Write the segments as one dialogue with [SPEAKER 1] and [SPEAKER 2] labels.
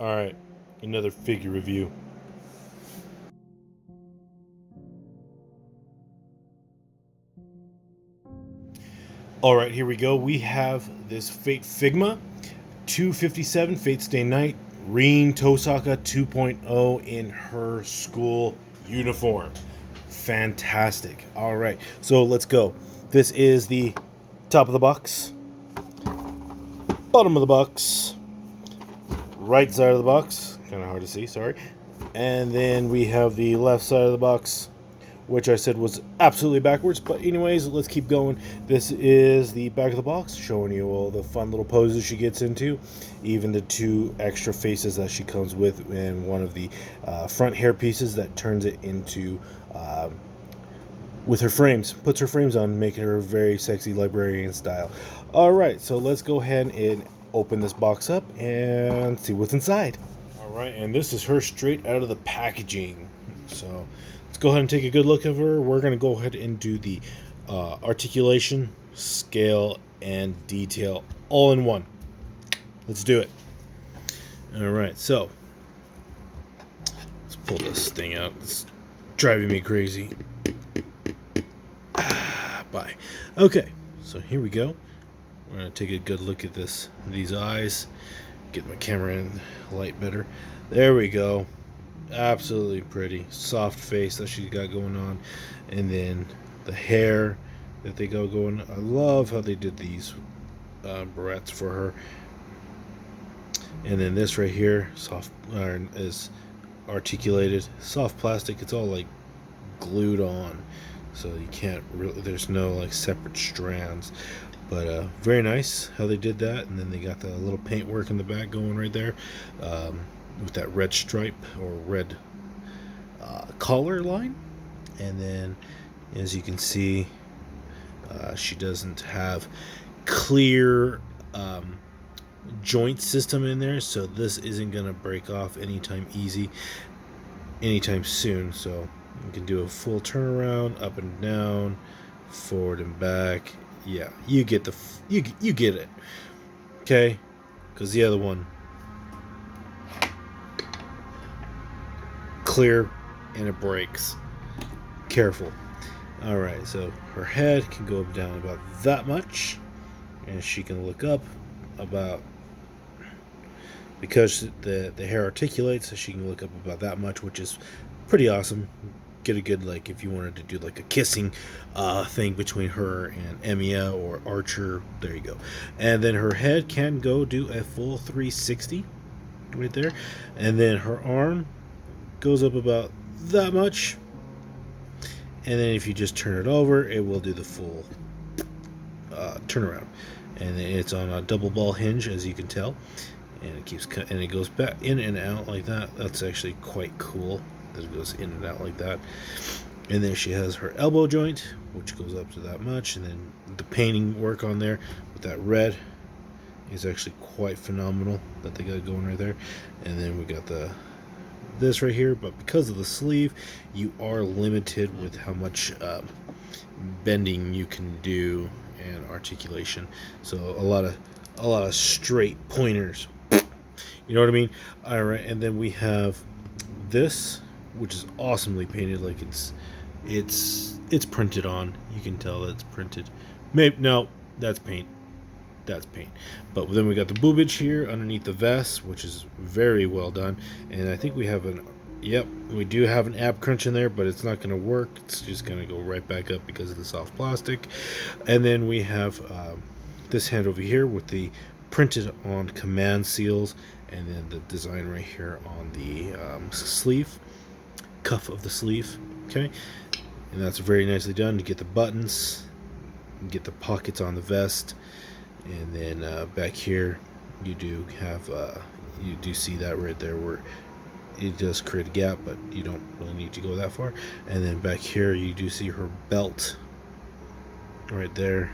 [SPEAKER 1] Alright, another figure review. Alright, here we go. We have this Figma 257 Fate Stay Night Rin Tohsaka 2.0 in her school uniform. Fantastic. Alright, so let's go. This is the top of the box, bottom of the box, right side of the box, kind of hard to see, sorry, and then we have the left side of the box, which I said was absolutely backwards, but anyways, let's keep going. This is the back of the box, showing you all the fun little poses she gets into, even the 2 extra faces that she comes with, and one of the front hair pieces that turns it into with her frames, puts her frames on, making her very sexy librarian style. Alright, so let's go ahead and open this box up and see what's inside. Alright, and this is her straight out of the packaging. So let's go ahead and take a good look at her. We're going to go ahead and do the articulation, scale, and detail all in one. Let's do it. Alright, so let's pull this thing out. It's driving me crazy. Bye. Okay, so here we go. We're going to take a good look at these eyes. Get my camera in light better. There we go. Absolutely pretty. Soft face that she's got going on. And then the hair that they got going. I love how they did these barrettes for her. And then this right here, soft is articulated. Soft plastic. It's all like glued on. So you can't really, there's no like separate strands. But very nice how they did that. And then they got the little paint work in the back going right there, with that red stripe or red collar line. And then as you can see, she doesn't have clear joint system in there, so this isn't gonna break off anytime soon. So you can do a full turnaround, up and down, forward and back. Yeah, you get you get it. Okay, because the other one, clear and it breaks. Careful. All right, so her head can go up down about that much, and she can look up about, because the hair articulates, so she can look up about that much, which is pretty awesome. Get a good, like, if you wanted to do like a kissing thing between her and Emiya or Archer, there you go. And then her head can go do a full 360 right there. And then her arm goes up about that much. And then if you just turn it over, it will do the full turnaround. And it's on a double ball hinge, as you can tell. And it keeps and it goes back in and out like that. That's actually quite cool. It goes in and out like that. And then she has her elbow joint, which goes up to that much. And then the painting work on there with that red is actually quite phenomenal that they got going right there. And then we got this right here, but because of the sleeve, you are limited with how much bending you can do and articulation. So a lot of straight pointers. You know what I mean? All right, and then we have this, which is awesomely painted. Like it's printed on. You can tell that it's printed. Maybe no, that's paint. That's paint. But then we got the boobage here underneath the vest, which is very well done. And I think we have we do have an ab crunch in there, but it's not going to work. It's just going to go right back up because of the soft plastic. And then we have this hand over here with the printed on command seals, and then the design right here on the sleeve, cuff of the sleeve. Okay, and that's very nicely done to get the buttons, get the pockets on the vest. And then back here you do have you do see that right there where it does create a gap, but you don't really need to go that far. And then back here you do see her belt right there,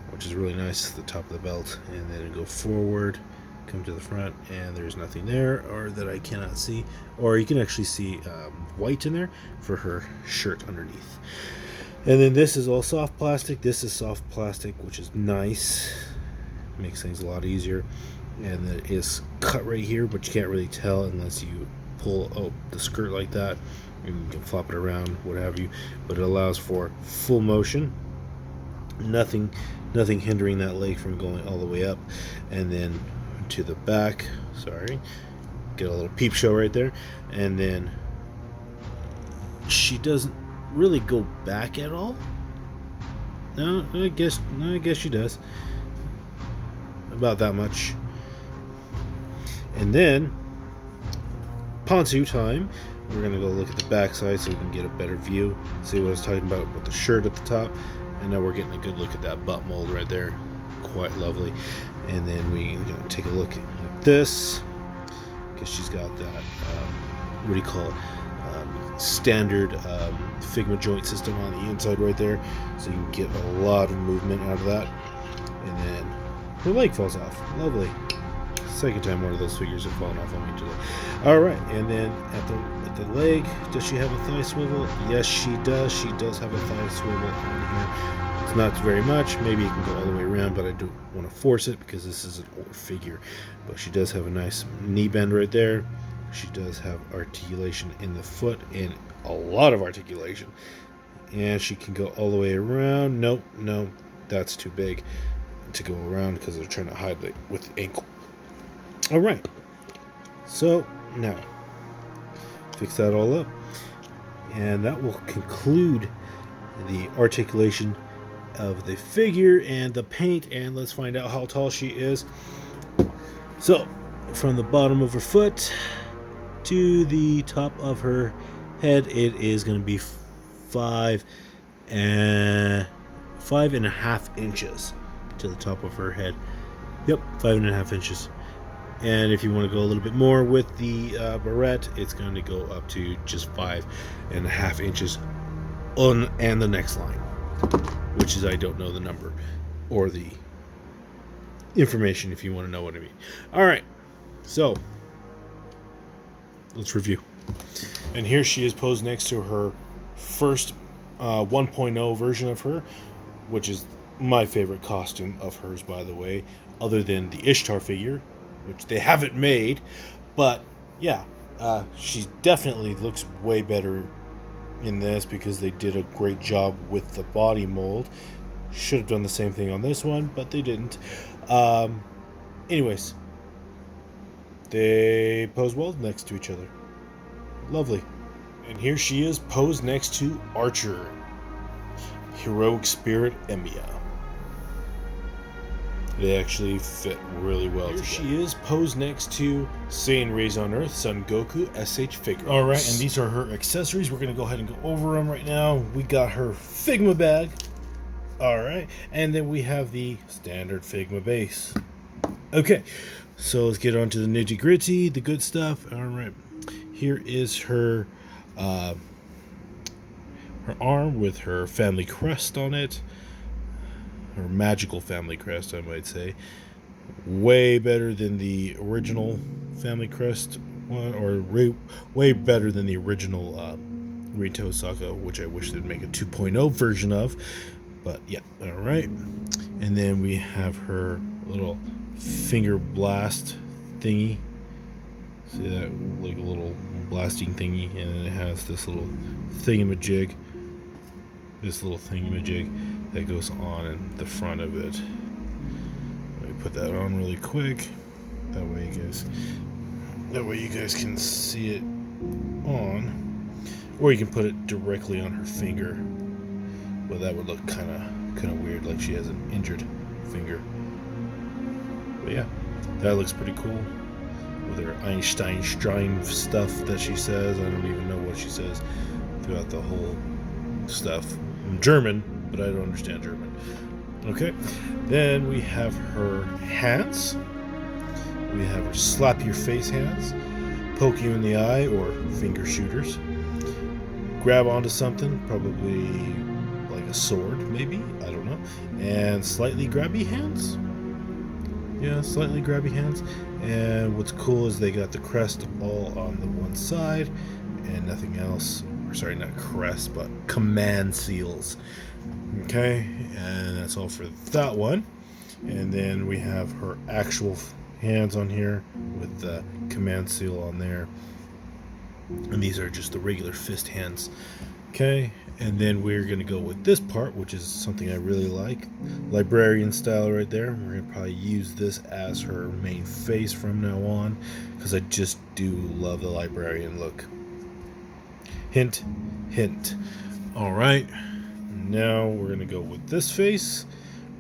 [SPEAKER 1] which is really nice, the top of the belt. And then go forward, come to the front, and there's nothing there, or that I cannot see, or you can actually see white in there for her shirt underneath. And then this is all soft plastic. This is soft plastic, which is nice. Makes things a lot easier. and it is cut right here, but you can't really tell unless you pull the skirt like that. You can flop it around, what have you, but it allows for full motion. Nothing hindering that leg from going all the way up. And then to the back, sorry, get a little peep show right there. And then she doesn't really go back at all. No, I guess she does. About that much. And then pantsu time. We're gonna go look at the back side so we can get a better view. See what I was talking about with the shirt at the top. And now we're getting a good look at that butt mold right there. Quite lovely. And then we're gonna take a look at this, because she's got that what do you call it? Standard Figma joint system on the inside right there, so you can get a lot of movement out of that. And then her leg falls off. Lovely. Second time one of those figures have fallen off on me today. All right, and then at the leg, does she have a thigh swivel? Yes, she does. She does have a thigh swivel on here. It's not very much. Maybe you can go all the way around, but I don't want to force it because this is an old figure. But she does have a nice knee bend right there. She does have articulation in the foot, and a lot of articulation. And she can go all the way around. Nope, no, that's too big to go around because they're trying to hide it with the ankle. All right, so now fix that all up, and that will conclude the articulation of the figure and the paint. And let's find out how tall she is. So from the bottom of her foot to the top of her head, it is going to be 5.5 inches to the top of her head. Yep, 5.5 inches. And if you want to go a little bit more with the barrette, it's going to go up to just 5.5 inches on and the next line, which is, I don't know the number or the information if you want to know what I mean. All right, so let's review. And here she is posed next to her first 1.0 version of her, which is my favorite costume of hers, by the way, other than the Ishtar figure, which they haven't made. But yeah, she definitely looks way better in this because they did a great job with the body mold. Should have done the same thing on this one, but they didn't. Anyways, they pose well next to each other. Lovely. And here she is posed next to Archer, Heroic Spirit Emiya. They actually fit really well together. Here she is posed next to Saiyan Raised on Earth, Son Goku, SH Figure. Alright, and these are her accessories. We're going to go ahead and go over them right now. We got her Figma bag. Alright, and then we have the standard Figma base. Okay, so let's get on to the nitty gritty, the good stuff. Alright, here is her arm with her family crest on it. Her magical family crest, I might say. Way better than the original family crest one, or way better than the original Rin Tohsaka, which I wish they'd make a 2.0 version of. But yeah, alright. And then we have her little finger blast thingy. See that? Like a little blasting thingy. And then it has this little thingamajig. This little thingamajig that goes on in the front of it. Let me put that on really quick. That way you guys can see it on. Or you can put it directly on her finger. But that would look kind of weird, like she has an injured finger. But yeah, that looks pretty cool. With her Einstein stuff that she says. I don't even know what she says throughout the whole stuff. I'm German, but I don't understand German. Okay, then we have her hands. We have her slap your face hands, poke you in the eye, or finger shooters. Grab onto something, probably like a sword, maybe, I don't know. And slightly grabby hands. Yeah, slightly grabby hands. And what's cool is they got the crest all on the one side and nothing else. Or sorry, not crest, but command seals. Okay, and that's all for that one. And then we have her actual hands on here with the command seal on there. And these are just the regular fist hands. Okay, and then we're going to go with this part, which is something I really like. Librarian style right there. We're going to probably use this as her main face from now on, because I just do love the librarian look. Hint, hint. Alright, now we're going to go with this face.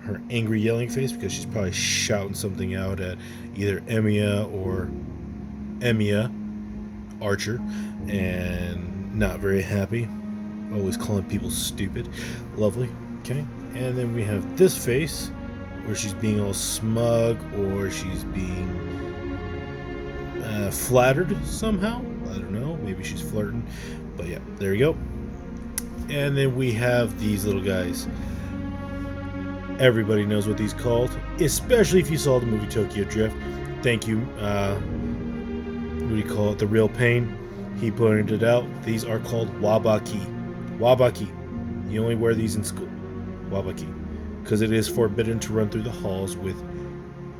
[SPEAKER 1] Her angry yelling face, because she's probably shouting something out at either Emiya or Archer, and not very happy. Always calling people stupid. Lovely. Okay. And then we have this face where she's being all smug, or she's being flattered somehow. I don't know. Maybe she's flirting. But yeah, there we go. And then we have these little guys. Everybody knows what these called, especially if you saw the movie Tokyo Drift. Thank you. What do you call it? The Real Pain. He pointed it out. These are called wabaki. Wabaki. You only wear these in school. Wabaki. Because it is forbidden to run through the halls with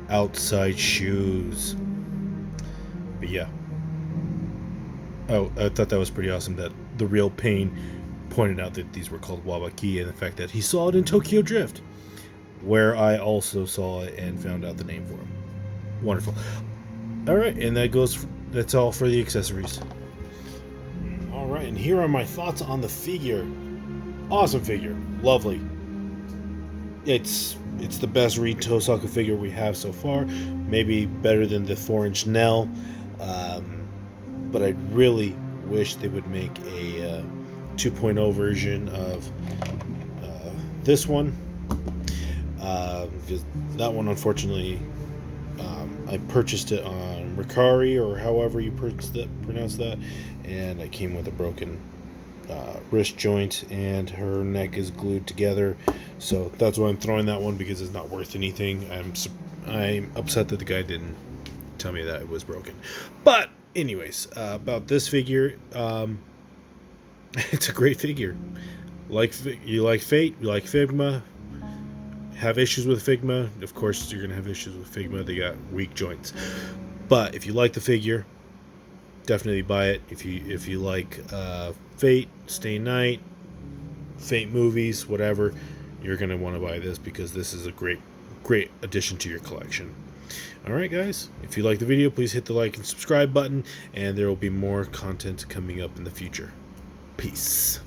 [SPEAKER 1] outside shoes. But yeah. Oh, I thought that was pretty awesome that the Real Pain pointed out that these were called wabaki, and the fact that he saw it in Tokyo Drift, where I also saw it and found out the name for him. Wonderful. Alright, and that's all for the accessories. Alright, and here are my thoughts on the figure. Awesome figure. Lovely. It's the best Rin Tohsaka figure we have so far. Maybe better than the 4-inch Nell. But I really wish they would make a 2.0 version of this one. Because that one, unfortunately, I purchased it on Mercari, or however you pronounce that, and it came with a broken wrist joint, and her neck is glued together. So that's why I'm throwing that one, because it's not worth anything. I'm upset that the guy didn't tell me that it was broken. But anyways, about this figure, it's a great figure. You like Fate, you like Figma. Have issues with Figma, of course you're gonna have issues with Figma. They got weak joints. But if you like the figure, definitely buy it. If you like Fate, Stay Night, Fate movies, whatever, you're gonna want to buy this, because this is a great addition to your collection. Alright guys, if you like the video, please hit the like and subscribe button, and there will be more content coming up in the future. Peace.